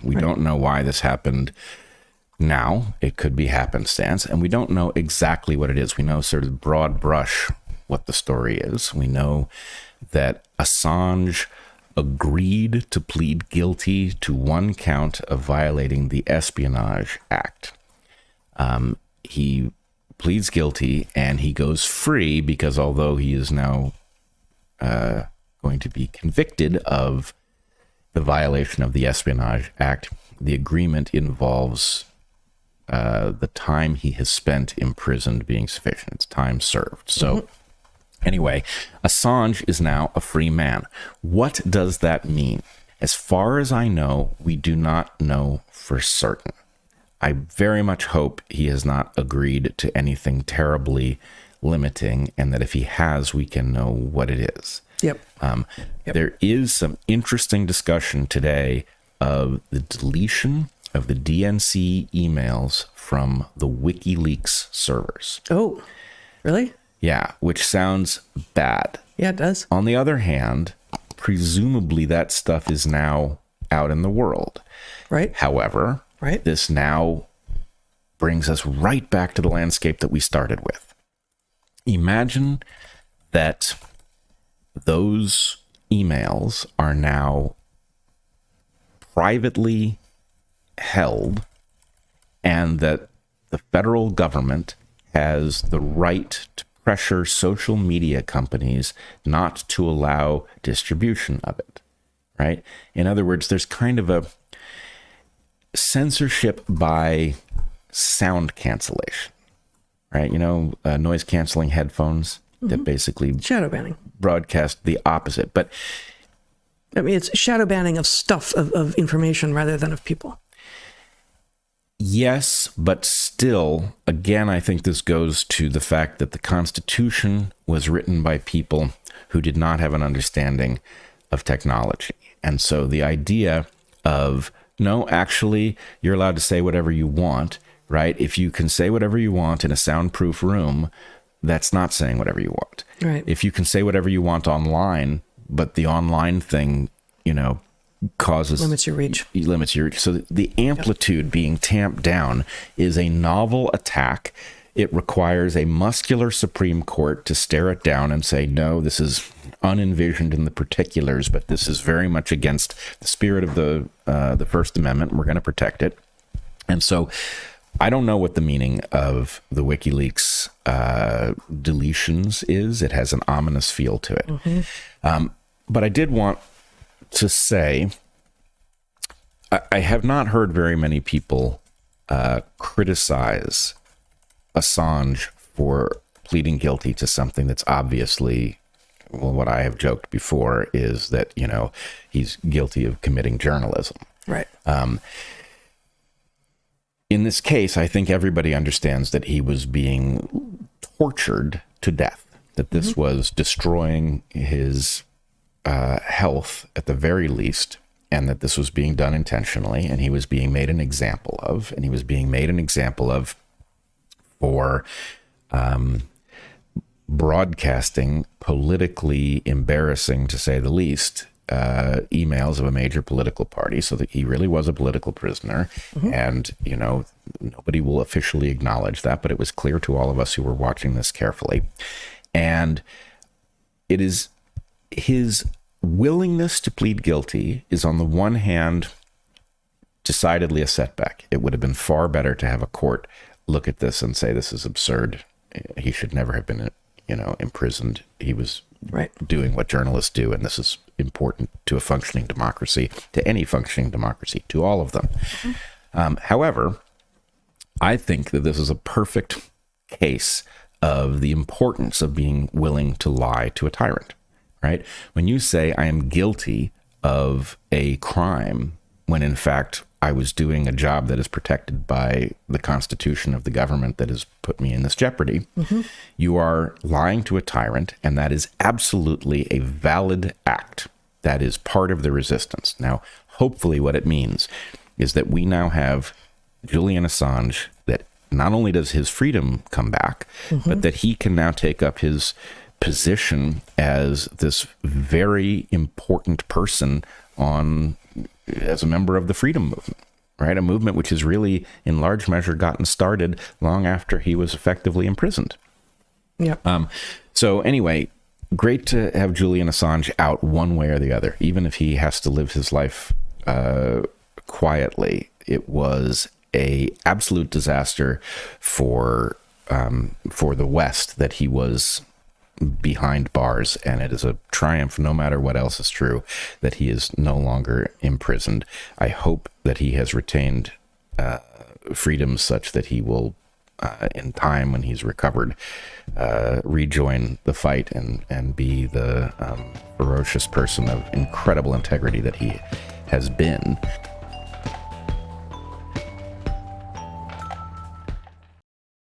We don't know why this happened now. It could be happenstance, and we don't know exactly what it is. We know sort of broad brush what the story is. We know that Assange agreed to plead guilty to one count of violating the Espionage Act. He pleads guilty and he goes free because although he is now going to be convicted of the violation of the Espionage Act, the agreement involves the time he has spent imprisoned being sufficient. It's time served. So anyway, Assange is now a free man. What does that mean? As far as I know, we do not know for certain. I very much hope he has not agreed to anything terribly limiting, and that if he has, we can know what it is. Yep. There is some interesting discussion today of the deletion of the DNC emails from the WikiLeaks servers. Oh, really? Yeah, which sounds bad. Yeah, it does. On the other hand, presumably that stuff is now out in the world. Right. However, this now brings us right back to the landscape that we started with. Imagine that those emails are now privately held and that the federal government has the right to pressure social media companies not to allow distribution of it, right? In other words, there's kind of a censorship by sound cancellation, right? You know, noise canceling headphones that basically shadow banning broadcast the opposite. But I mean, it's shadow banning of stuff, of information rather than of people. Yes, but still, again, I think this goes to the fact that the Constitution was written by people who did not have an understanding of technology. And so the idea of, no, actually, you're allowed to say whatever you want, right? If you can say whatever you want in a soundproof room, that's not saying whatever you want. Right. If you can say whatever you want online, but the online thing, you know, limits your reach. So the amplitude being tamped down is a novel attack. It requires a muscular Supreme Court to stare it down and say, no, this is unenvisioned in the particulars, but this is very much against the spirit of the First Amendment. We're going to protect it. And so I don't know what the meaning of the WikiLeaks deletions is. It has an ominous feel to it. But I did want to say, I have not heard very many people criticize Assange for pleading guilty to something that's obviously, well, what I have joked before is that, you know, he's guilty of committing journalism. Right. In this case, I think everybody understands that he was being tortured to death, that this was destroying his health at the very least, and that this was being done intentionally, and he was being made an example of, for broadcasting politically embarrassing, to say the least, emails of a major political party, so that he really was a political prisoner. And, you know, nobody will officially acknowledge that, but it was clear to all of us who were watching this carefully. And it is his willingness to plead guilty is, on the one hand, decidedly a setback. It would have been far better to have a court look at this and say, this is absurd. He should never have been, you know, imprisoned. He was doing what journalists do, and this is important to a functioning democracy, to any functioning democracy, to all of them. However, I think that this is a perfect case of the importance of being willing to lie to a tyrant. Right? When you say I am guilty of a crime, when in fact I was doing a job that is protected by the Constitution of the government that has put me in this jeopardy, you are lying to a tyrant, and that is absolutely a valid act. That is part of the resistance. Now, hopefully what it means is that we now have Julian Assange, that not only does his freedom come back, but that he can now take up his position as this very important person on as a member of the freedom movement, right? A movement which has really, in large measure, gotten started long after he was effectively imprisoned. Yeah. So anyway, great to have Julian Assange out one way or the other, even if he has to live his life quietly. It was a absolute disaster for the West that he was behind bars, and it is a triumph, no matter what else is true, that he is no longer imprisoned. I hope that he has retained freedoms such that he will, in time when he's recovered, rejoin the fight and be the ferocious person of incredible integrity that he has been.